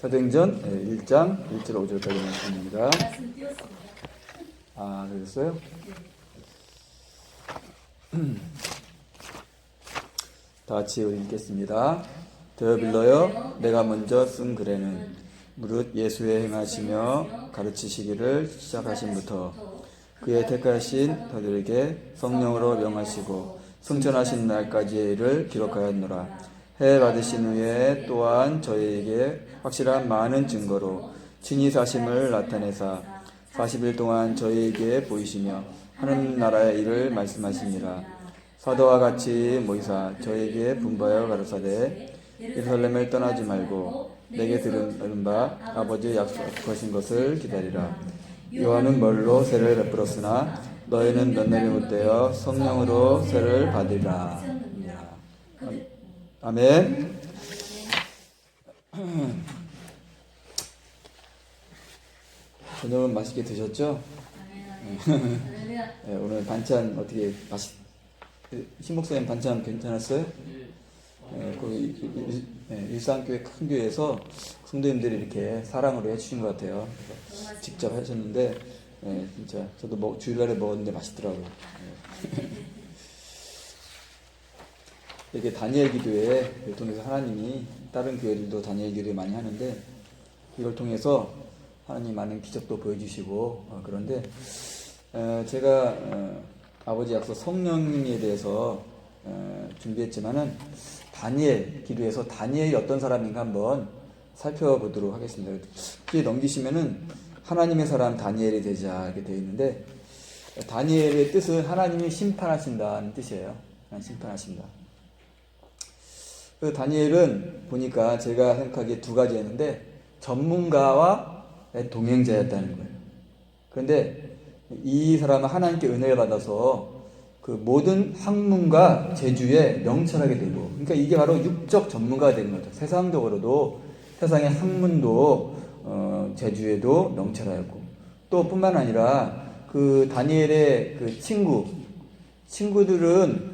사도행전 1장 1절 5절까지 말씀입니다. 아, 그랬어요? 다 같이 읽겠습니다. 데어빌러여, 내가 먼저 쓴 글에는 무릇 예수의 행하시며 가르치시기를 시작하신부터 그의 택하신 저들에게 성령으로 명하시고 승천하신 날까지의 일을 기록하였노라. 해 받으신 후에 또한 저희에게 확실한 많은 증거로 친히 사심을 나타내사 40일 동안 저희에게 보이시며 하는 나라의 일을 말씀하시니라. 사도와 같이 모이사 저희에게 분부하여 가르사대 예루살렘을 떠나지 말고 내게 들은 바 아버지 약속하신 것을 기다리라. 요한은 물로 세를 베풀었으나 너희는 몇 날이 못되어 성령으로 세를 받으리라. 아멘. 저녁은 맛있게 드셨죠? 네, 오늘 반찬 어떻게 신목사님 반찬 괜찮았어요? 네, 일산교회 큰 교회에서 성도님들이 이렇게 사랑으로 해주신 것 같아요. 직접 하셨는데 진짜 저도 주일날에 먹었는데 맛있더라고요. 이게 다니엘 기도회를 통해서 하나님이 다른 교회들도 다니엘 기도회 많이 하는데 이걸 통해서 하나님 많은 기적도 보여주시고 그런데 제가 아버지 약속 성령님에 대해서 준비했지만은 다니엘 기도에서 다니엘이 어떤 사람인가 한번 살펴보도록 하겠습니다. 뒤에 넘기시면은 하나님의 사람 다니엘이 되자 이렇게 되어 있는데 다니엘의 뜻은 하나님이 심판하신다는 뜻이에요. 심판하신다. 그 다니엘은 보니까 제가 생각하기에 두 가지였는데 전문가와 동행자였다는 거예요. 그런데 이 사람은 하나님께 은혜를 받아서 그 모든 학문과 재주에 명철하게 되고, 그러니까 이게 바로 육적 전문가가 되는 거죠. 세상적으로도 세상의 학문도 재주에도 명철하였고, 또 뿐만 아니라 그 다니엘의 그 친구들은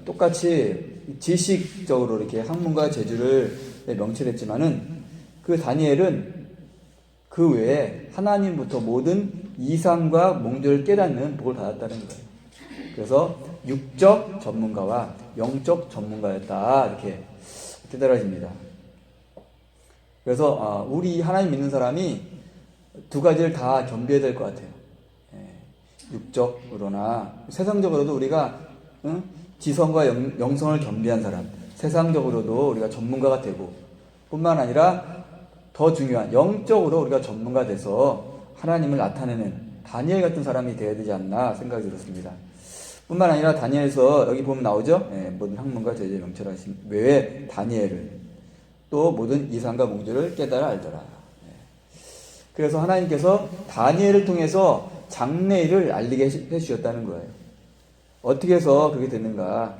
똑같이 지식적으로 이렇게 학문과 재주를 명철했지만은 그 다니엘은 그 외에 하나님부터 모든 이상과 몽조를 깨닫는 복을 받았다는 거예요. 그래서 육적 전문가와 영적 전문가였다 이렇게 깨달아집니다. 그래서 우리 하나님 믿는 사람이 두 가지를 다 겸비해야 될 것 같아요. 육적으로나 세상적으로도 우리가 지성과 영성을 겸비한 사람, 세상적으로도 우리가 전문가가 되고 뿐만 아니라 더 중요한 영적으로 우리가 전문가 돼서 하나님을 나타내는 다니엘 같은 사람이 되어야 되지 않나 생각이 들었습니다. 뿐만 아니라 다니엘에서 여기 보면 나오죠. 모든 학문과 재주에 명철하신 외에 다니엘을 또 모든 이상과 몽조를 깨달아 알더라. 그래서 하나님께서 다니엘을 통해서 장래일을 알리게 해주셨다는 거예요. 어떻게 해서 그렇게 됐는가?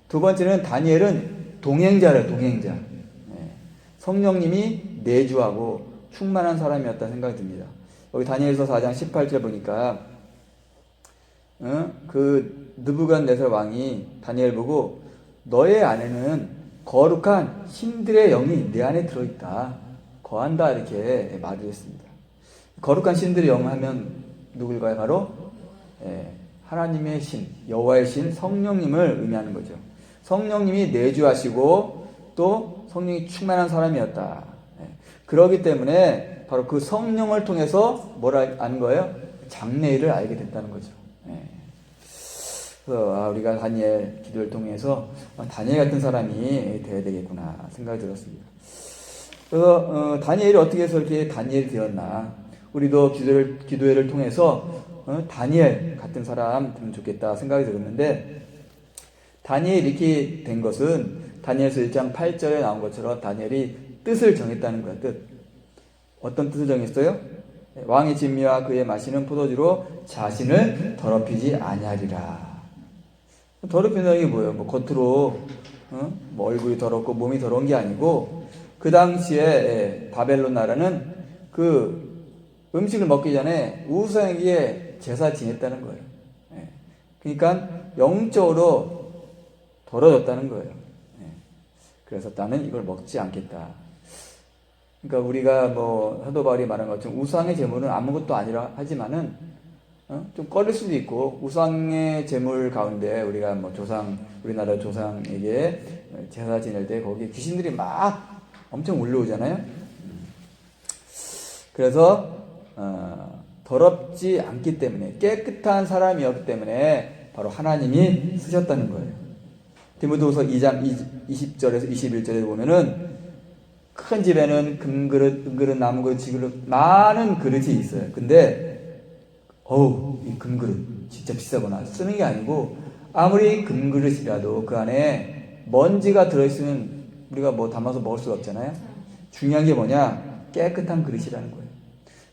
두 번째는 다니엘은 동행자래요. 동행자. 성령님이 내주하고 충만한 사람이었다 생각이 듭니다. 여기 다니엘서 4장 18절 보니까 그 느부갓네살 왕이 다니엘 보고 너의 안에는 거룩한 신들의 영이 내 안에 들어있다. 거한다 이렇게 말을 했습니다. 거룩한 신들의 영 하면 누굴까요? 바로 하나님의 신, 여호와의 신, 성령님을 의미하는 거죠. 성령님이 내주하시고 또 성령이 충만한 사람이었다. 그렇기 때문에 바로 그 성령을 통해서 뭘 아는 거예요? 장래일을 알게 됐다는 거죠. 그래서 우리가 다니엘 기도를 통해서 다니엘 같은 사람이 되어야 되겠구나 생각이 들었습니다. 그래서 다니엘이 어떻게 해서 이렇게 다니엘이 되었나? 우리도 기도회를 통해서 다니엘 같은 사람 되면 좋겠다 생각이 들었는데 다니엘이 이렇게 된 것은 다니엘서 1장 8절에 나온 것처럼 다니엘이 뜻을 정했다는 거야. 뜻. 어떤 뜻을 정했어요? 왕의 진미와 그의 마시는 포도주로 자신을 더럽히지 아니하리라. 더럽힌다는 게 뭐예요? 뭐 겉으로 뭐 얼굴이 더럽고 몸이 더러운 게 아니고 그 당시에 바벨론 나라는 그 음식을 먹기 전에 우상에게 제사 지냈다는 거예요. 그러니까 영적으로 더러졌다는 거예요. 그래서 나는 이걸 먹지 않겠다. 그러니까 우리가 뭐 사도 바울이 말한 것처럼 우상의 제물은 아무것도 아니라 하지만은 좀 꺼릴 수도 있고, 우상의 제물 가운데 우리가 뭐 우리나라 조상에게 제사 지낼 때 거기에 귀신들이 막 엄청 올라오잖아요. 그래서 더럽지 않기 때문에, 깨끗한 사람이었기 때문에 바로 하나님이 쓰셨다는 거예요. 디모데후서 2장 20절에서 21절에 보면은 큰 집에는 금그릇, 은그릇, 나무그릇, 지그릇 많은 그릇이 있어요. 근데 이 금그릇 진짜 비싸구나 쓰는 게 아니고, 아무리 금그릇이라도 그 안에 먼지가 들어있으면 우리가 뭐 담아서 먹을 수가 없잖아요. 중요한 게 뭐냐? 깨끗한 그릇이라는 거예요.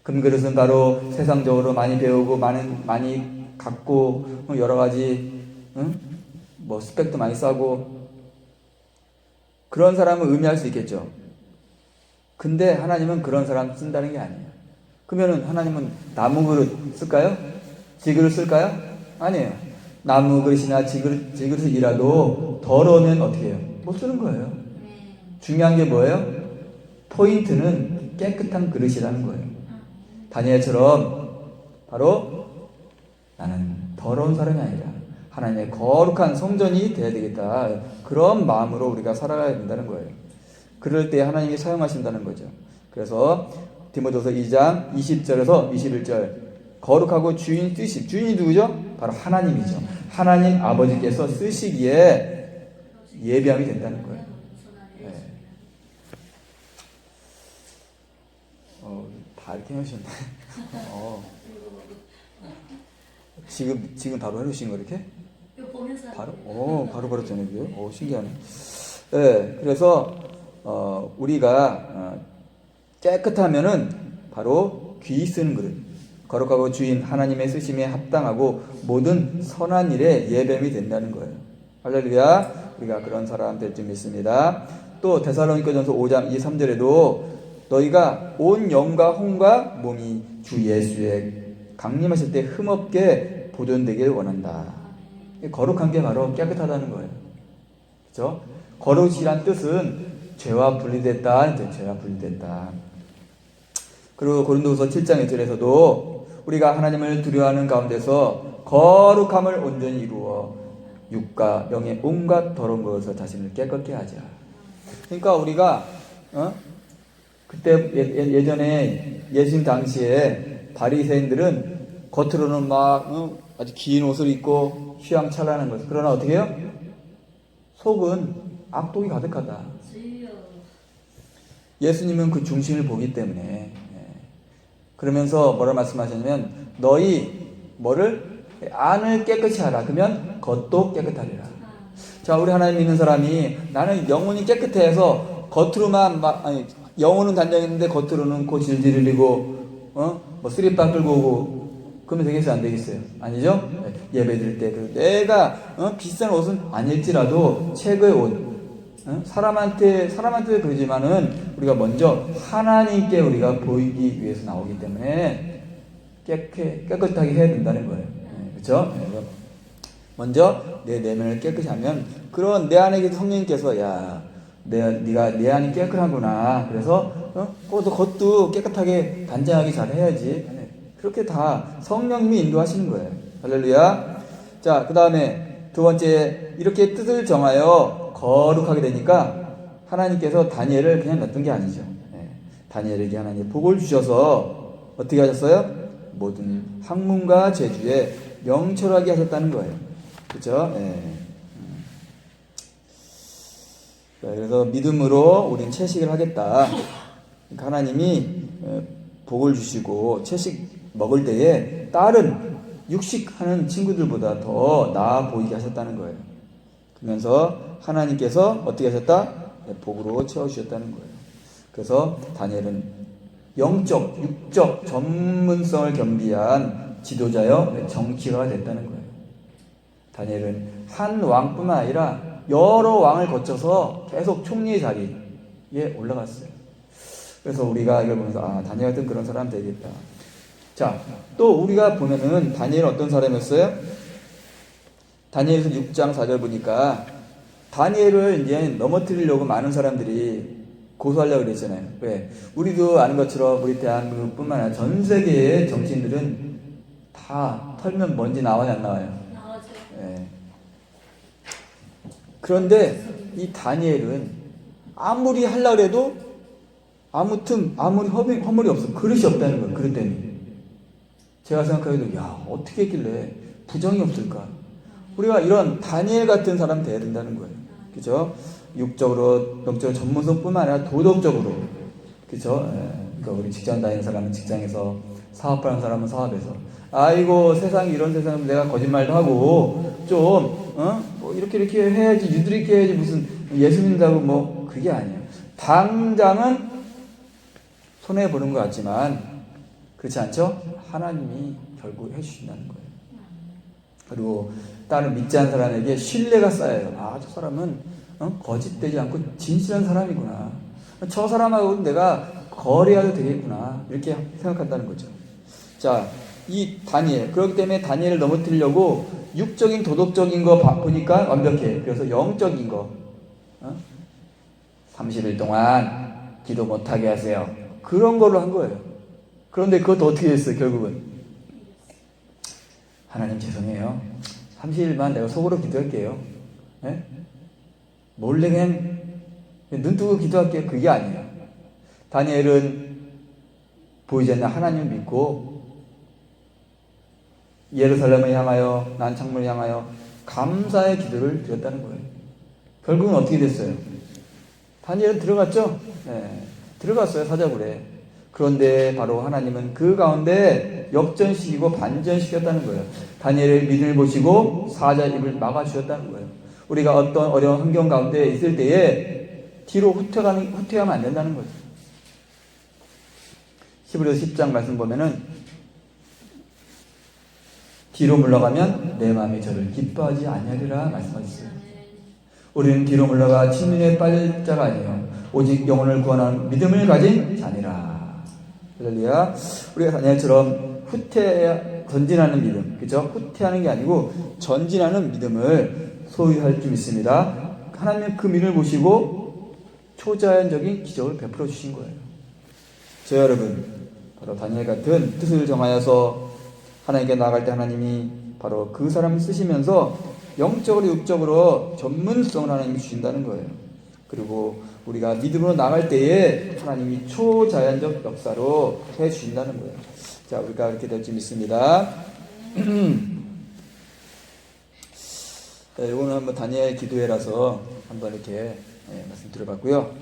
금그릇은 바로 세상적으로 많이 배우고 많이 갖고 여러 가지 뭐 스펙도 많이 싸고 그런 사람을 의미할 수 있겠죠. 근데 하나님은 그런 사람 쓴다는 게 아니에요. 그러면은 하나님은 나무 그릇 쓸까요? 지그릇 쓸까요? 아니에요. 나무 그릇이나 지그릇이라도 더러우면 어떻게 해요? 못 쓰는 거예요. 중요한 게 뭐예요? 포인트는 깨끗한 그릇이라는 거예요. 다니엘처럼 바로 나는 더러운 사람이 아니라 하나님의 거룩한 성전이 되어야 되겠다. 그런 마음으로 우리가 살아가야 된다는 거예요. 그럴 때 하나님이 사용하신다는 거죠. 그래서 디모데후서 2장 20절에서 21절, 거룩하고 주인 쓰심, 주인이 누구죠? 바로 하나님이죠. 하나님 아버지께서 쓰시기에 예비함이 된다는 거예요. 네. 다 이렇게 해주셨네. 지금 바로 해주신 거 이렇게? 바로 전해줘요. 신기하네. 네, 그래서 우리가 깨끗하면은 바로 귀 쓰는 그릇, 거룩하고 주인 하나님의 쓰심에 합당하고 모든 선한 일에 예배함이 된다는 거예요. 할렐루야. 우리가 그런 사람 될 줄 믿습니다. 또 데살로니가전서 5장 2, 3절에도 너희가 온 영과 혼과 몸이 주 예수의 강림하실 때 흠없게 보존되길 원한다. 거룩한 게 바로 깨끗하다는 거예요. 그렇죠? 거룩이란 뜻은 죄와 분리됐다. 죄와 분리됐다. 그리고 고린도후서 7장 1절에서도 우리가 하나님을 두려워하는 가운데서 거룩함을 온전히 이루어 육과 영의 온갖 더러운 것에서 자신을 깨끗게 하자. 그러니까 우리가 그때 예전에 예수님 당시에 바리새인들은 겉으로는 막 아주 긴 옷을 입고 휘황찬란한 것. 그러나 어떻게 해요? 속은 악독이 가득하다. 예수님은 그 중심을 보기 때문에, 그러면서 뭐라 말씀하셨냐면 너희 뭐를 안을 깨끗이 하라. 그러면 겉도 깨끗하리라. 자, 우리 하나님 믿는 사람이 나는 영혼이 깨끗해서 겉으로만 영혼은 단정했는데 겉으로는 코 질질 흘리고 뭐 쓰리빠 끌고 오고 그러면 되겠어요? 안 되겠어요? 아니죠? 예배 드릴 때 내가 비싼 옷은 아닐지라도 최고의 옷, 사람한테 그러지만은 우리가 먼저 하나님께 우리가 보이기 위해서 나오기 때문에 깨끗하게 해야 된다는 거예요. 그렇죠? 먼저 내 내면을 깨끗이 하면 그런 내 안에 성령님께서 야, 네가 내 안이 깨끗하구나. 그래서 겉도 깨끗하게 단장하게 잘 해야지. 그렇게 다 성령님이 인도하시는 거예요. 할렐루야. 자, 그 다음에 두 번째, 이렇게 뜻을 정하여 거룩하게 되니까 하나님께서 다니엘을 그냥 놔둔 게 아니죠. 다니엘에게 하나님 복을 주셔서 어떻게 하셨어요? 모든 학문과 재주에 명철하게 하셨다는 거예요. 그렇죠? 그래서 믿음으로 우린 채식을 하겠다. 그러니까 하나님이 복을 주시고 채식 먹을 때에 다른 육식하는 친구들보다 더 나아 보이게 하셨다는 거예요. 그러면서 하나님께서 어떻게 하셨다? 복으로 채워주셨다는 거예요. 그래서 다니엘은 영적, 육적 전문성을 겸비한 지도자여 정치가가 됐다는 거예요. 다니엘은 한 왕뿐만 아니라 여러 왕을 거쳐서 계속 총리의 자리에 올라갔어요. 그래서 우리가 이걸 보면서 다니엘 같은 그런 사람 되겠다. 자, 또 우리가 보면은 다니엘은 어떤 사람이었어요? 다니엘서 6장 4절 보니까 다니엘을 이제 넘어뜨리려고 많은 사람들이 고소하려고 그랬잖아요. 왜? 우리도 아는 것처럼 우리 대한민국뿐만 아니라 전 세계의 정치인들은 다 털면 먼지 나와요, 안 나와요? 나오죠. 예. 그런데 이 다니엘은 아무리 하려고 해도 아무리 허물이 없어. 그릇이 없다는 거예요. 그릇 때문에. 제가 생각하기도 야 어떻게 했길래 부정이 없을까? 우리가 이런 다니엘 같은 사람 돼야 된다는 거예요. 그죠? 육적으로, 영적으로 전문성뿐만 아니라 도덕적으로. 그죠? 그러니까 우리 직장 다니는 사람은 직장에서, 사업하는 사람은 사업에서. 아이고 세상이 이런 세상은 내가 거짓말도 하고 좀 뭐 이렇게 해야지 유두리 있게 해야지 무슨 예수 믿는다고 뭐 그게 아니에요. 당장은 손해 보는 것 같지만 그렇지 않죠? 하나님이 결국 해주신다는 거예요. 그리고 다른 믿지 않는 사람에게 신뢰가 쌓여요. 아, 저 사람은 거짓되지 않고 진실한 사람이구나. 저 사람하고 내가 거래해도 되겠구나. 이렇게 생각한다는 거죠. 자, 이 다니엘. 그렇기 때문에 다니엘을 넘어뜨리려고 육적인 도덕적인 거 보니까 완벽해. 그래서 영적인 거 30일 동안 기도 못하게 하세요. 그런 걸로 한 거예요. 그런데 그것도 어떻게 됐어요, 결국은? 하나님 죄송해요. 30일만 내가 속으로 기도할게요. 네? 몰래 그냥 눈 뜨고 기도할게요. 그게 아니에요. 다니엘은 보이지 않는 하나님을 믿고 예루살렘을 향하여 난창문을 향하여 감사의 기도를 드렸다는 거예요. 결국은 어떻게 됐어요? 다니엘은 들어갔죠? 네, 들어갔어요, 사자굴에. 그런데 바로 하나님은 그 가운데 역전시키고 반전시켰다는 거예요. 다니엘의 믿음을 보시고 사자 입을 막아주셨다는 거예요. 우리가 어떤 어려운 환경 가운데 있을 때에 뒤로 후퇴하면 안 된다는 거죠. 히브리서 10장 말씀 보면은 뒤로 물러가면 내 마음이 저를 기뻐하지 아니하리라 말씀하셨어요. 우리는 뒤로 물러가 침륜에 빠질 자가 아니에요. 오직 영혼을 구원하는 믿음을 가진 자니라. 할렐루야. 우리가 다니엘처럼 전진하는 믿음, 그죠? 후퇴하는 게 아니고 전진하는 믿음을 소유할 줄 믿습니다. 하나님은 그 믿음을 보시고 초자연적인 기적을 베풀어 주신 거예요. 저 여러분, 바로 다니엘 같은 뜻을 정하여서 하나님께 나아갈 때 하나님이 바로 그 사람을 쓰시면서 영적으로 육적으로 전문성을 하나님이 주신다는 거예요. 그리고 우리가 믿음으로 나갈 때에 하나님이 초자연적 역사로 해주신다는 거예요. 자, 우리가 그렇게 될 줄 믿습니다. 이거는 한번 다니엘 기도회라서 한번 이렇게 말씀 드려봤고요.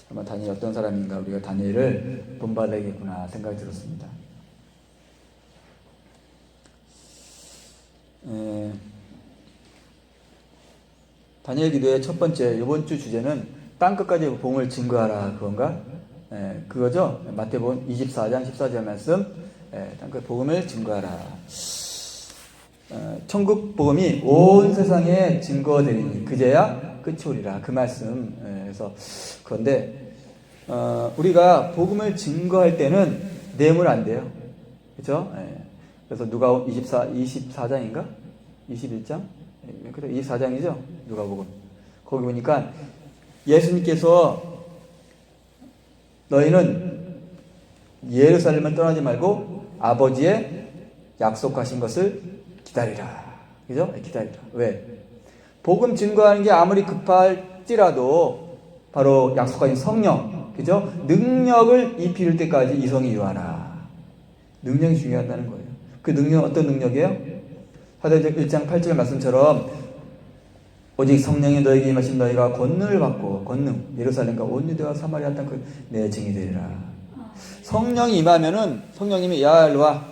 한번 다니엘 어떤 사람인가 우리가 다니엘을 본받아야겠구나 생각이 들었습니다. 다니엘 기도의 첫 번째 이번 주 주제는 땅끝까지 복음을 증거하라 그건가? 그거죠. 마태복음 24장 14절 말씀 땅끝 복음을 증거하라. 천국 복음이 온 세상에 증거되리니 그제야 끝이 오리라 그 말씀. 그래서 그런데 우리가 복음을 증거할 때는 뇌물 안 돼요. 그렇죠? 그래서 누가복음 24장인가? 21장? 그래 24장이죠. 누가복음. 거기 보니까 예수님께서 너희는 예루살렘을 떠나지 말고 아버지의 약속하신 것을 기다리라. 그죠? 기다리라. 왜? 복음 증거하는 게 아무리 급할지라도 바로 약속하신 성령, 그죠? 능력을 입힐 때까지 이성이 유하라. 능력이 중요하다는 거예요. 그 능력 어떤 능력이에요? 사도행전 1장 8절 말씀처럼 오직 성령이 너에게 임하신 너희가 권능을 받고 권능 예루살렘과 온 유대와 사마리아 땅 내 증이 되리라. 성령이 임하면은 성령님이 야 일로 와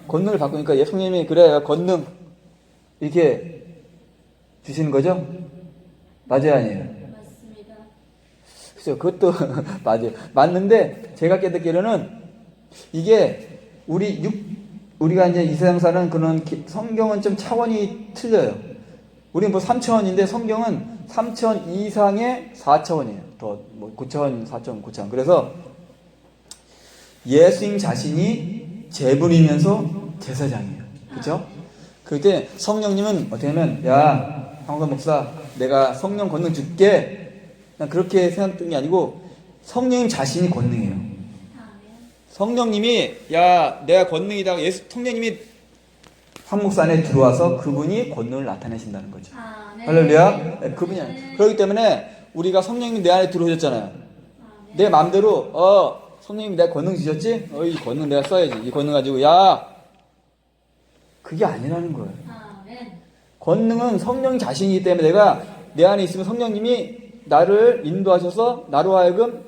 권능을 바꾸니까 성령님이 그래 권능 이렇게 주시는 거죠? 맞아요 아니에요? 맞습니다. 그렇죠. 그것도 맞아요. 맞는데 제가 깨닫기로는 이게 우리가 이제 이 세상 사는 그런 성경은 좀 차원이 틀려요. 우리는 뭐 3차원인데 성경은 3차원 이상의 4차원이에요. 더 뭐 9차원, 4차원, 9차원. 그래서 예수님 자신이 제분이면서 제사장이에요. 그렇죠? 그때 성령님은 어떻게 하면 야 황선 목사 내가 성령 권능 줄게 난 그렇게 생각했던 게 아니고 성령님 자신이 권능이에요. 아멘. 성령님이 야 내가 권능이다. 예수 성령님이 한 목사 안에 들어와서 그분이 권능을 나타내신다는 거죠. 아멘. 할렐루야. 네, 그분이 그렇기 때문에 우리가 성령님이 내 안에 들어오셨잖아요. 아멘. 내 마음대로 성령님이 내가 권능 주셨지? 이 권능 내가 써야지. 이 권능 가지고 야 그게 아니라는 거예요. 아멘. 권능은 성령 자신이기 때문에 내가 내 안에 있으면 성령님이 나를 인도하셔서 나로 하여금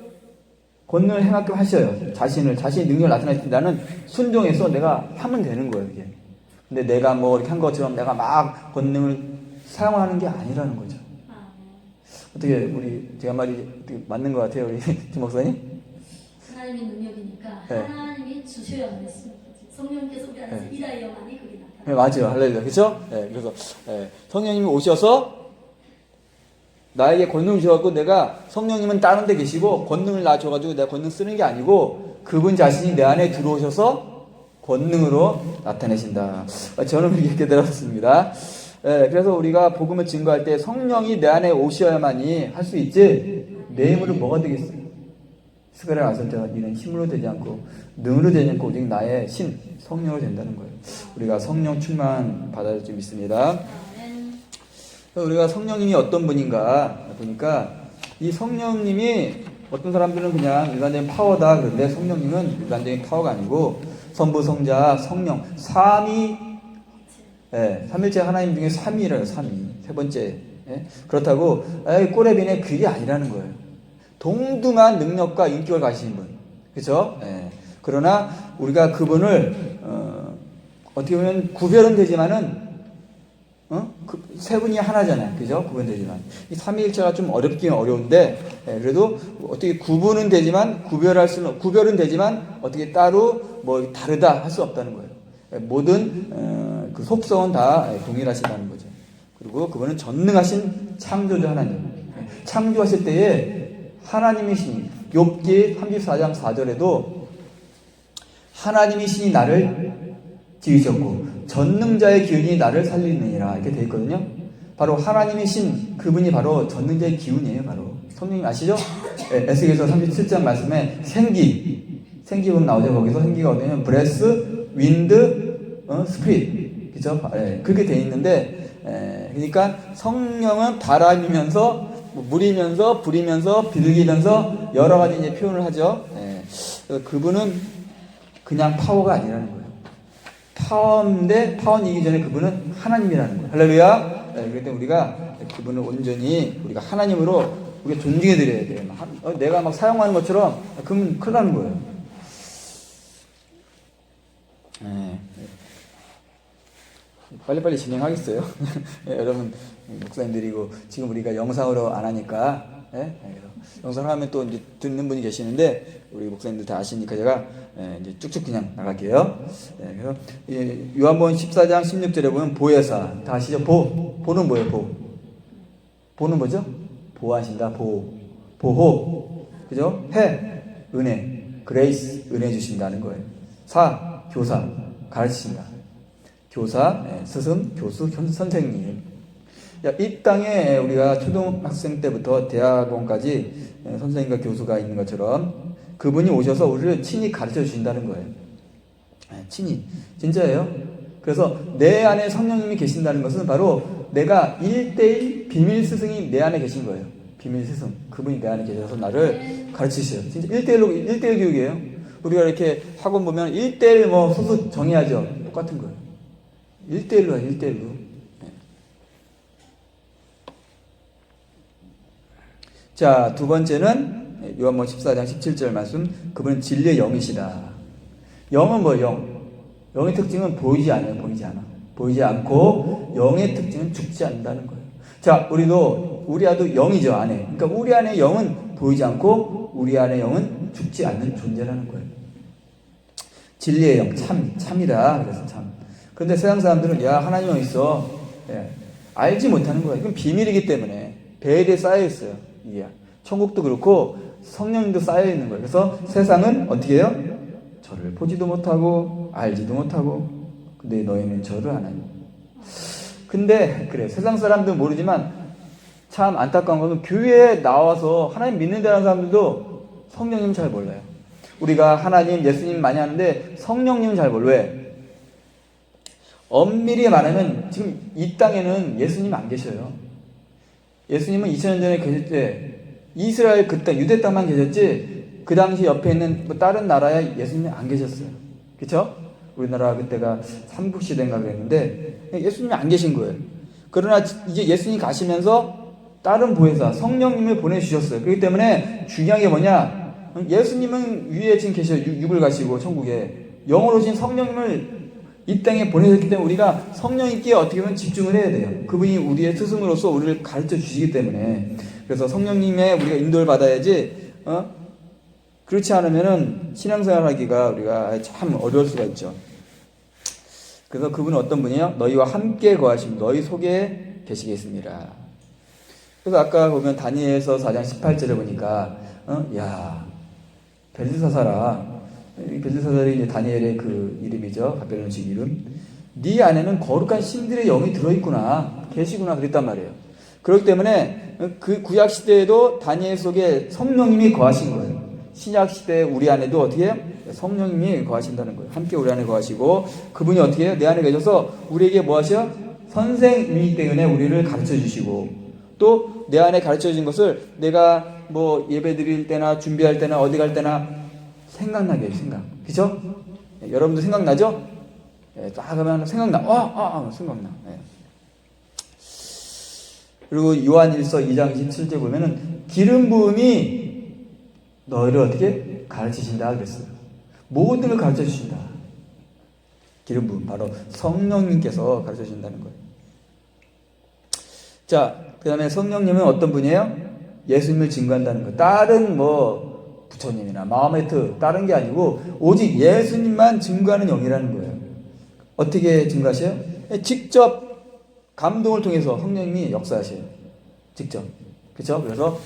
권능을 행하게 하셔요. 자신의 능력을 나타내신다는 순종해서 내가 하면 되는 거예요. 이게. 근데 내가 뭐 이렇게 한 것처럼 내가 막 권능을 사용하는 게 아니라는 거죠. 아멘. 어떻게 우리 제가 말이 어떻게 맞는 것 같아요, 우리 김 목사님? 하나님의 능력이니까 네. 하나님이 주셔야만 했습니다. 성령께서 우리 안에서 네. 일하여만이 그게 나타나요. 네, 맞아요, 할렐루야, 그렇죠? 네, 그래서 성령님이 오셔서 나에게 권능을 주셔갖고 내가 성령님은 다른 데 계시고 권능을 나 줘가지고 내가 권능 쓰는 게 아니고 그분 자신이 내 안에 들어오셔서 권능으로 나타내신다. 저는 이렇게 들었습니다. 그래서 우리가 복음을 증거할 때 성령이 내 안에 오셔야만이 할 수 있지 내 힘으로 뭐가 되겠어요? 스가랴 말씀 때가 이는 힘으로 되지 않고 능으로 되지 않고 오직 나의 신 성령으로 된다는 거예요. 우리가 성령 충만 받아야 좀 있습니다. 아멘. 우리가 성령님이 어떤 분인가 보니까 이 성령님이 어떤 사람들은 그냥 일반적인 파워다 그런데 성령님은 일반적인 파워가 아니고 성부, 성자, 성령 삼일체 하나님 중에 삼위라요. 삼위 세 번째. 그렇다고 꼬레비네 그게 아니라는 거예요. 동등한 능력과 인격을 가지신 분, 그렇죠? 그러나 우리가 그분을 어떻게 보면 구별은 되지만은 세 분이 하나잖아요. 그죠? 구분되지만. 이 삼위일체가 좀 어렵긴 어려운데, 그래도 어떻게 구분은 되지만, 구별은 되지만, 어떻게 따로 뭐 다르다 할 수 없다는 거예요. 모든, 그 속성은 다 동일하시다는 거죠. 그리고 그분은 전능하신 창조주 하나님. 창조하실 때에 하나님이신, 욥기 34장 4절에도 하나님이 신이 나를 지으셨고, 전능자의 기운이 나를 살리느니라 이렇게 되어 있거든요. 바로 하나님의 신 그분이 바로 전능자의 기운이에요. 바로 성령님 아시죠? 에스겔서 37장 말씀에 생기 보면 나오죠. 거기서 생기가 어디냐면 브레스, 윈드, 스피릿 그죠? 그렇게 되어 있는데 그러니까 성령은 바람이면서 물이면서 불이면서 비둘기면서 여러 가지 이제 표현을 하죠. 그분은 그냥 파워가 아니라는 거예요. 파워인데 파워이기 전에 그분은 하나님이라는 거예요. 할렐루야. 그렇기 때문에 우리가 그분을 온전히 우리가 하나님으로 우리가 존중해 드려야 돼요. 내가 막 사용하는 것처럼 그러면 큰일 나는 거예요. 빨리빨리 진행하겠어요. 여러분 목사님들이고 지금 우리가 영상으로 안 하니까 영상을 하면 또 이제 듣는 분이 계시는데 우리 목사님들 다 아시니까 제가 이제 쭉쭉 그냥 나갈게요. 그래서 요한복음 14장 16절에 보면 보혜사 다 아시죠? 보는 뭐예요? 보는 뭐죠? 보호하신다. 보호 그죠? 은혜 그레이스 은혜 주신다는 거예요. 교사 가르치신다. 교사 스승 교수 선생님. 이 땅에 우리가 초등학생 때부터 대학원까지 선생님과 교수가 있는 것처럼 그분이 오셔서 우리를 친히 가르쳐 주신다는 거예요. 친히. 진짜예요. 그래서 내 안에 성령님이 계신다는 것은 바로 내가 1대1 비밀 스승이 내 안에 계신 거예요. 비밀 스승. 그분이 내 안에 계셔서 나를 가르치셔요. 진짜 1대1 교육이에요. 우리가 이렇게 학원 보면 1대1 뭐 소수 정해야죠. 똑같은 거예요. 1대1로 해요. 1대1로. 자, 두 번째는 요한복음 14장 17절 말씀. 그분은 진리의 영이시다. 영은 뭐 영의 특징은 보이지 않아요. 보이지 않아. 보이지 않고 영의 특징은 죽지 않는다는 거예요. 자, 우리 아도 영이죠, 안에. 그러니까 우리 안에 영은 보이지 않고 우리 안에 영은 죽지 않는 존재라는 거예요. 진리의 영, 참이다. 그래서 참. 그런데 세상 사람들은 하나님 영 있어. 알지 못하는 거예요. 이건 비밀이기 때문에 배에 쌓여 있어요. 이게 천국도 그렇고 성령님도 쌓여 있는 거예요. 그래서 세상은 어떻게 해요? 저를 보지도 못하고 알지도 못하고 근데 너희는 저를 아나니. 근데 그래 세상 사람들은 모르지만 참 안타까운 것은 교회에 나와서 하나님 믿는다는 사람들도 성령님 잘 몰라요. 우리가 하나님, 예수님 많이 하는데 성령님은 잘 몰라요. 왜? 엄밀히 말하면 지금 이 땅에는 예수님 안 계셔요. 예수님은 2000년 전에 계실 때 이스라엘 그 땅, 유대 땅만 계셨지 그 당시 옆에 있는 뭐 다른 나라에 예수님이 안 계셨어요. 그쵸? 우리나라 그때가 삼국시대인가 그랬는데 예수님이 안 계신 거예요. 그러나 이제 예수님이 가시면서 다른 보혜사 성령님을 보내주셨어요. 그렇기 때문에 중요한 게 뭐냐, 예수님은 위에 지금 계셔요. 육을 가시고 천국에 영으로 오신 성령님을 이 땅에 보내셨기 때문에 우리가 성령님께 어떻게 보면 집중을 해야 돼요. 그분이 우리의 스승으로서 우리를 가르쳐 주시기 때문에. 그래서 성령님의 우리가 인도를 받아야지, 그렇지 않으면은 신앙생활 하기가 우리가 참 어려울 수가 있죠. 그래서 그분은 어떤 분이에요? 너희와 함께 거하시면 너희 속에 계시겠습니다. 그래서 아까 보면 다니엘서 4장 18절에 보니까, 야, 벨드사사라. 벨드사살이 이제 다니엘의 그 이름이죠. 바벨론식 이름. 네 안에는 거룩한 신들의 영이 들어있구나, 계시구나 그랬단 말이에요. 그렇기 때문에 그 구약 시대에도 다니엘 속에 성령님이 거하신 거예요. 신약 시대 우리 안에도 어떻게 해요? 성령님이 거하신다는 거예요. 함께 우리 안에 거하시고 그분이 어떻게 해요? 내 안에 계셔서 우리에게 뭐 하셔? 선생님이기 때문에 우리를 가르쳐 주시고 또 내 안에 가르쳐 주신 것을 내가 뭐 예배 드릴 때나 준비할 때나 어디 갈 때나 생각나게 해요. 생각. 그죠? 여러분도 생각나죠? 딱 하면 생각나. 생각나. 그리고 요한일서 2장 27절 보면은 기름 부음이 너희를 어떻게 가르치신다 그랬어요. 모든 걸 가르쳐 주신다. 기름 부음 바로 성령님께서 가르쳐 주신다는 거예요. 자, 그 다음에 성령님은 어떤 분이에요? 예수님을 증거한다는 거예요. 다른 뭐 부처님이나 마호메트 다른 게 아니고 오직 예수님만 증거하는 영이라는 거예요. 어떻게 증거하셔요? 직접 감동을 통해서 성령님이 역사하셔요. 직접. 그렇죠? 그래서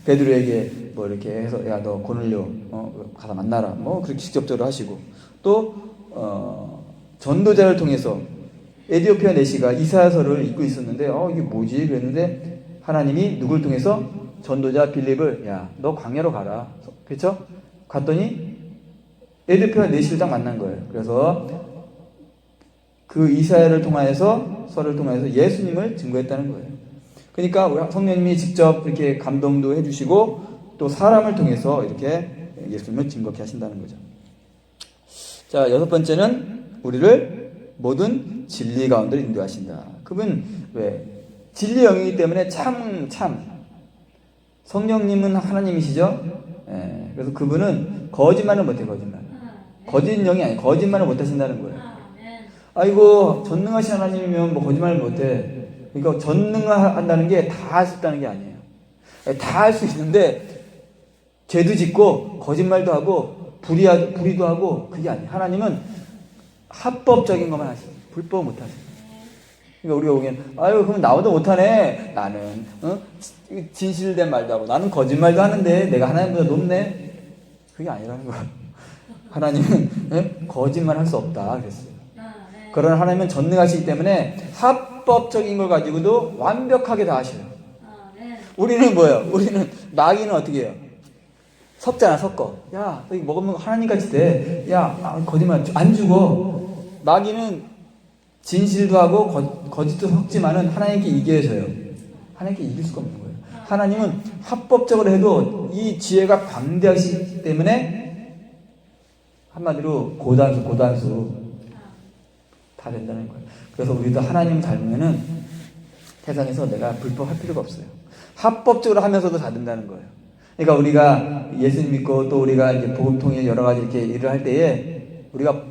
베드로에게 뭐 이렇게 해서 야 너 고넬료 가서 만나라 뭐 그렇게 직접적으로 하시고 또 전도자를 통해서 에디오피아 내시가 이사야서를 읽고 있었는데 이게 뭐지? 그랬는데 하나님이 누굴 통해서 전도자 빌립을 야 너 광야로 가라. 그렇죠? 갔더니 에디오피아 내시를 딱 만난 거예요. 그래서 그 이사야를 통하여서 서를 통하여서 예수님을 증거했다는 거예요. 그러니까 우리 성령님이 직접 이렇게 감동도 해주시고 또 사람을 통해서 이렇게 예수님을 증거케 하신다는 거죠. 자, 여섯 번째는 우리를 모든 진리 가운데 인도하신다. 그분 왜? 진리 영이기 때문에 참 성령님은 하나님이시죠. 그래서 그분은 거짓말을 못해. 거짓 영이 아니에요. 거짓말을 못 하신다는 거예요. 아이고 전능하신 하나님이면 뭐 거짓말을 못해. 그러니까 전능한다는 게 다 할 수 있다는 게 아니에요. 다 할 수 있는데 죄도 짓고 거짓말도 하고 불의도 하고 그게 아니에요. 하나님은 합법적인 것만 하시고 불법 못 하세요. 그러니까 우리가 보기엔 아유 그럼 나보다 못하네. 나는 진실된 말도 하고 나는 거짓말도 하는데 내가 하나님보다 높네. 그게 아니라는 거예요. 하나님은 거짓말 할 수 없다 그랬어요. 그러나 하나님은 전능하시기 때문에 합법적인 걸 가지고도 완벽하게 다 하셔요. 우리는 뭐예요? 우리는 마귀는 어떻게 해요? 섞잖아, 섞어. 야, 너 이거 먹으면 하나님같이 돼. 야, 거짓말 안 죽어. 마귀는 진실도 하고 거짓도 섞지만은 하나님께 이겨져요. 하나님께 이길 수가 없는 거예요. 하나님은 합법적으로 해도 이 지혜가 광대하시기 때문에 한마디로 고단수 다 된다는 거예요. 그래서 우리도 하나님 닮으면은 세상에서 내가 불법할 필요가 없어요. 합법적으로 하면서도 다 된다는 거예요. 그러니까 우리가 예수님 믿고 또 우리가 이제 복음 통해 여러 가지 이렇게 일을 할 때에 우리가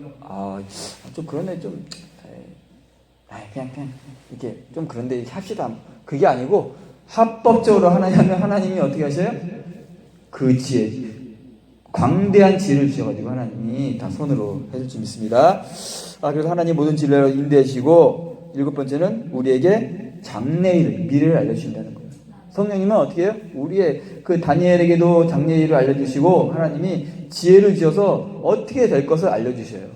좀 그런데 좀 그냥 이렇게 좀 그런데 합시다. 그게 아니고 합법적으로 하나님이 어떻게 하셔요? 그 지혜, 광대한 지혜를 주셔가지고 하나님이 다 손으로 해줄 줄 믿습니다. 그래서 하나님 모든 진리로 인도하시고 일곱 번째는 우리에게 장래일, 미래를 알려주신다는 거예요. 성령님은 어떻게 해요? 우리의 그 다니엘에게도 장래일을 알려주시고 하나님이 지혜를 주셔서 어떻게 될 것을 알려주셔요.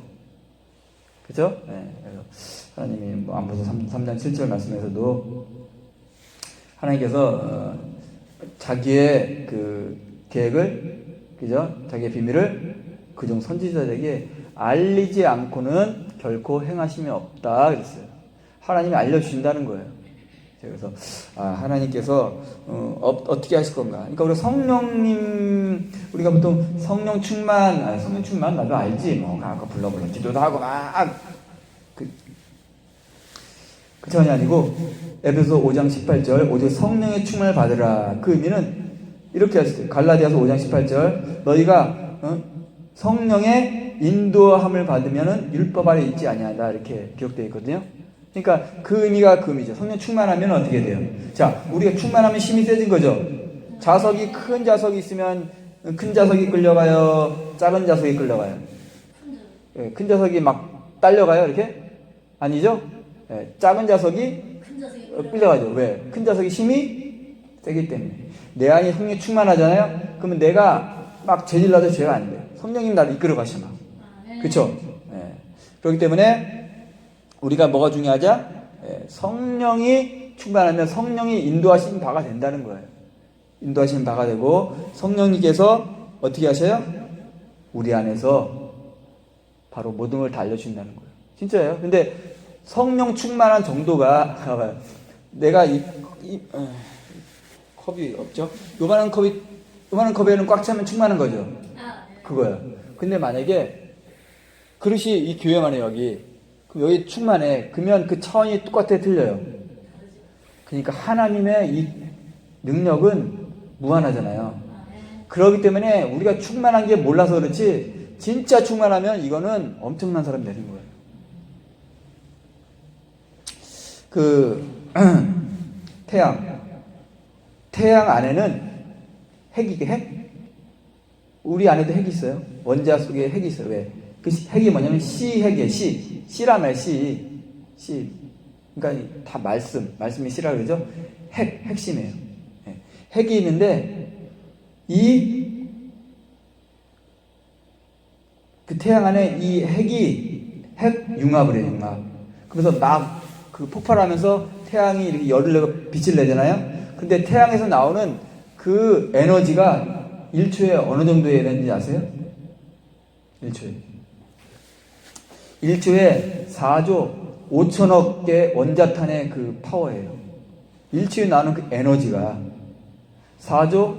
그렇죠? 그래서 하나님이 뭐 안보서 3장 7절 말씀에서도 하나님께서 자기의 그 계획을, 그죠? 자기의 비밀을 그중 선지자들에게 알리지 않고는 결코 행하심이 없다 그랬어요. 하나님이 알려주신다는 거예요. 그래서 하나님께서 어떻게 하실 건가? 그러니까 우리 성령님, 우리가 보통 성령 충만, 성령 충만 나도 알지. 뭐 아까 불러 기도도 하고 막 그 전이 아니고 에베소 5장 18절 오직 성령의 충만을 받으라. 그 의미는 이렇게 하셨어요. 갈라디아서 5장 18절 너희가 성령의 인도함을 받으면은 율법 아래 있지 아니하다 이렇게 기록되어 있거든요. 그러니까 그 의미가 그 의미죠. 성령 충만하면 어떻게 돼요? 자, 우리가 충만하면 힘이 세진 거죠. 자석이 큰 자석이 있으면 큰 자석이 끌려가요. 작은 자석이 끌려가요. 예, 큰 자석이 막 딸려가요. 이렇게? 아니죠? 예, 작은 자석이 끌려가죠. 왜? 큰 자석이 힘이 세기 때문에. 내 안이 성령이 충만하잖아요. 그러면 내가 막 죄질러도 죄가 안 돼요. 성령님 나를 이끌어 가시마. 그렇죠? 예. 그렇기 때문에 우리가 뭐가 중요하자? 예, 성령이 충만하면 성령이 인도하신 바가 된다는 거예요. 인도하신 바가 되고 성령님께서 어떻게 하셔요? 우리 안에서 바로 모든 걸 다 알려주신다는 거예요. 진짜예요. 근데 성령 충만한 정도가 내가 컵이 없죠? 요만한 컵에는 꽉 차면 충만한 거죠. 그거야. 근데 만약에 그릇이 이 교회만 해 여기. 그럼 여기 충만해. 그러면 그 차원이 똑같아 틀려요. 그러니까 하나님의 이 능력은 무한하잖아요. 그렇기 때문에 우리가 충만한 게 몰라서 그렇지 진짜 충만하면 이거는 엄청난 사람이 되는 거예요. 태양 안에는 핵? 우리 안에도 핵이 있어요. 원자 속에 핵이 있어요. 왜? 그 핵이 뭐냐면 핵이에요. 씨라며 씨. 그러니까 다 말씀이 씨라 그러죠. 핵심이에요. 네. 핵이 있는데 그 태양 안에 이 핵 융합을 해요. 융합. 그래서 막 그 폭발하면서 태양이 이렇게 열을 내고 빛을 내잖아요. 근데 태양에서 나오는 그 에너지가 1초에 어느 정도의 에너지인지 아세요? 1초에 4조 5천억 개 원자탄의 그 파워예요. 1초에 나오는 그 에너지가 4조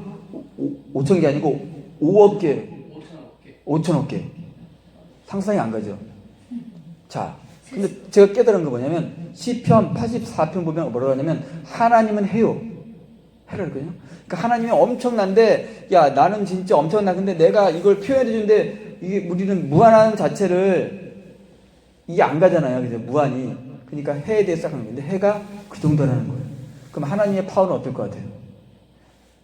5천 개 아니고 5억 개, 5천억 개. 상상이 안 가죠? 자, 근데 제가 깨달은 거 뭐냐면 시편 84편 보면 뭐라고 하냐면 하나님은 해라 그랬거든요. 그러니까 하나님이 엄청난데 야 나는 진짜 엄청나. 근데 내가 이걸 표현해 주는데 이게 우리는 무한한 자체를 이게 안 가잖아요. 그죠? 무한이. 그러니까 해에 대해서 생각하는 건데 해가 그 정도라는 거예요. 그럼 하나님의 파워는 어떨 것 같아요?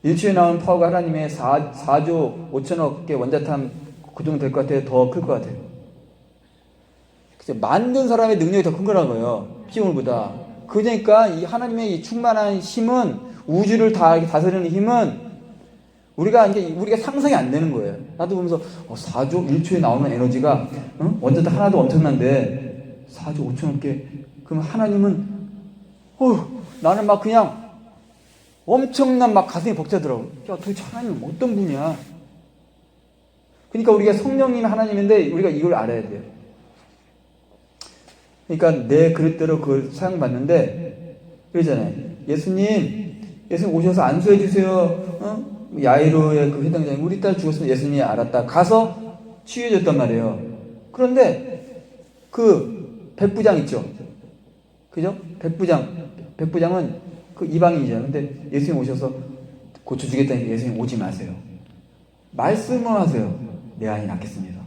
1초에 나오는 파워가 하나님의 4조 5천억 개 원자탄 그 정도 될 것 같아요? 더 클 것 같아요? 만든 사람의 능력이 더 큰 거라는 거예요. 피조물보다. 그러니까 이 하나님의 이 충만한 힘은 우주를 다 다스리는 힘은 우리가 상상이 안 되는 거예요. 나도 보면서 4조 1초에 나오는 에너지가 원자탄 하나도 엄청난데 4조 5천억 개. 그럼 하나님은 나는 막 그냥 엄청난 막 가슴이 벅차더라고. 야 도대체 하나님은 어떤 분이야? 그러니까 우리가 성령님이 하나님인데 우리가 이걸 알아야 돼요. 그러니까 내 그릇대로 그걸 사용받는데 그러잖아요. 예수님 오셔서 안수해 주세요. 야이로의 그 회당장이 우리 딸 죽었으면 예수님이 알았다. 가서 치유해줬단 말이에요. 그런데 그 백부장 있죠. 그죠? 백부장은 그 이방인이잖아요. 근데 예수님 오셔서 고쳐주겠다니까 예수님 오지 마세요. 말씀을 하세요. 내 아이 낫겠습니다.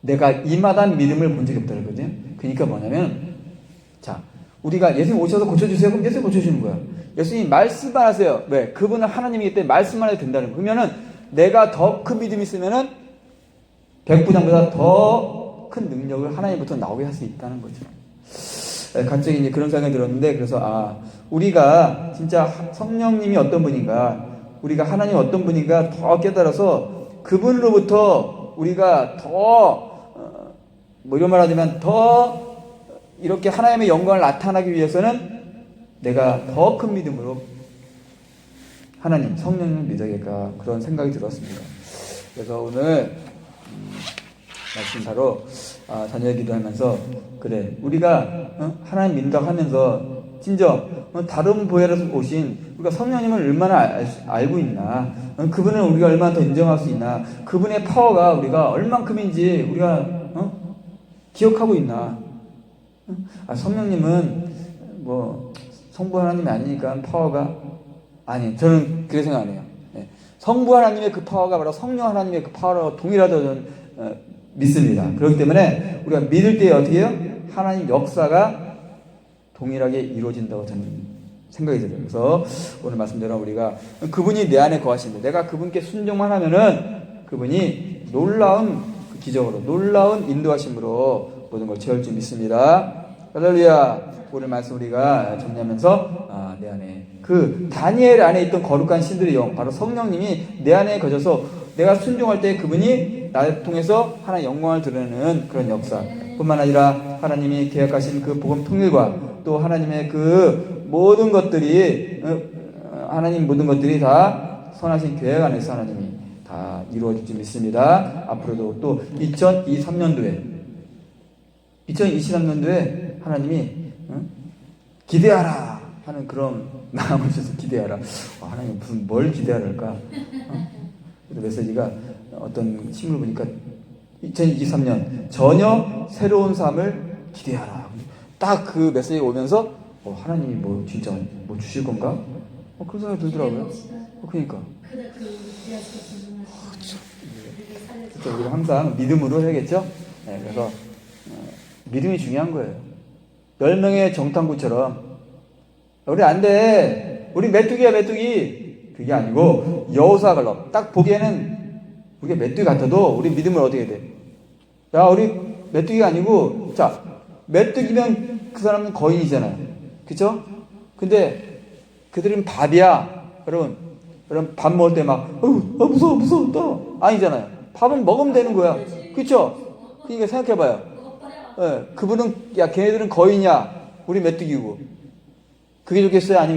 내가 이마단 믿음을 본 적이 없다 그러거든요. 그러니까 뭐냐면 자 우리가 예수님 오셔서 고쳐주세요. 그럼 예수님 고쳐주는 거야. 예수님 말씀만 하세요. 왜? 그분은 하나님이기 때문에 말씀만 해도 된다는 거예요. 그러면은 내가 더 큰 믿음이 있으면은 백부장보다 더 큰 능력을 하나님부터 나오게 할 수 있다는 거죠. 갑자기 이제 그런 생각이 들었는데 그래서 우리가 진짜 성령님이 어떤 분인가 우리가 하나님 어떤 분인가 더 깨달아서 그분으로부터 우리가 더 이런 말 하자면 더 이렇게 하나님의 영광을 나타나기 위해서는 내가 더 큰 믿음으로 하나님, 성령님을 믿어야겠다. 그런 생각이 들었습니다. 그래서 오늘 말씀 바로 자녀의 기도하면서 그래 우리가 하나님 믿는다고 하면서 진정 다른 보혈에서 오신 우리가 성령님을 얼마나 알고 있나, 그분을 우리가 얼마나 더 인정할 수 있나, 그분의 파워가 우리가 얼만큼인지 우리가 기억하고 있나. 성령님은 뭐 성부 하나님이 아니니까 파워가 아니, 저는 그렇게 생각 안 해요. 성부 하나님의 그 파워가 바로 성령 하나님의 그 파워로 동일하다고 저는 믿습니다. 그렇기 때문에 우리가 믿을 때 어떻게 해요? 하나님 역사가 동일하게 이루어진다고 저는 생각이 들어요. 그래서 오늘 말씀대로 우리가 그분이 내 안에 거하시는데 내가 그분께 순종만 하면은 그분이 놀라운 그 기적으로, 놀라운 인도하심으로 모든 걸 채울 줄 믿습니다. 할렐루야. 오늘 말씀 우리가 정리하면서 내 안에 그 다니엘 안에 있던 거룩한 신들의 영, 바로 성령님이 내 안에 거져서 내가 순종할 때 그분이 나를 통해서 하나의 영광을 드러내는 그런 역사 뿐만 아니라 하나님이 계획하신 그 복음 통일과 또 하나님의 그 모든 것들이 하나님 모든 것들이 다 선하신 계획 안에서 하나님이 다 이루어질 줄 믿습니다. 앞으로도 또 2023년도에 하나님이 기대하라 하는 그런 마음을 주셔서 기대하라. 하나님 무슨 뭘 기대하랄까? 메시지가 어떤 신문을 보니까 2023년 전혀 새로운 삶을 기대하라. 딱 그 메시지가 오면서 하나님이 뭐 진짜 뭐 주실 건가? 그런 생각이 들더라고요. 그러니까. 그래서 우리가 항상 믿음으로 해야겠죠? 네, 그래서 믿음이 중요한 거예요. 10명의 정탐구처럼 우리 안 돼. 우리 메뚜기야 메뚜기. 그게 아니고 여호수아 갈렙. 딱 보기에는 우리가 메뚜기 같아도 우리 믿음을 어떻게 해야 돼? 야 우리 메뚜기가 아니고 자 메뚜기면 그 사람은 거인이잖아요. 그쵸? 근데 그들은 밥이야. 여러분 밥 먹을 때 막 무서워 또 아니잖아요. 밥은 먹으면 되는 거야. 그쵸? 그러니까 생각해봐요. 그분은 야 걔네들은 거인이야. 우리 메뚜기고. 그게 좋겠어요? 아니면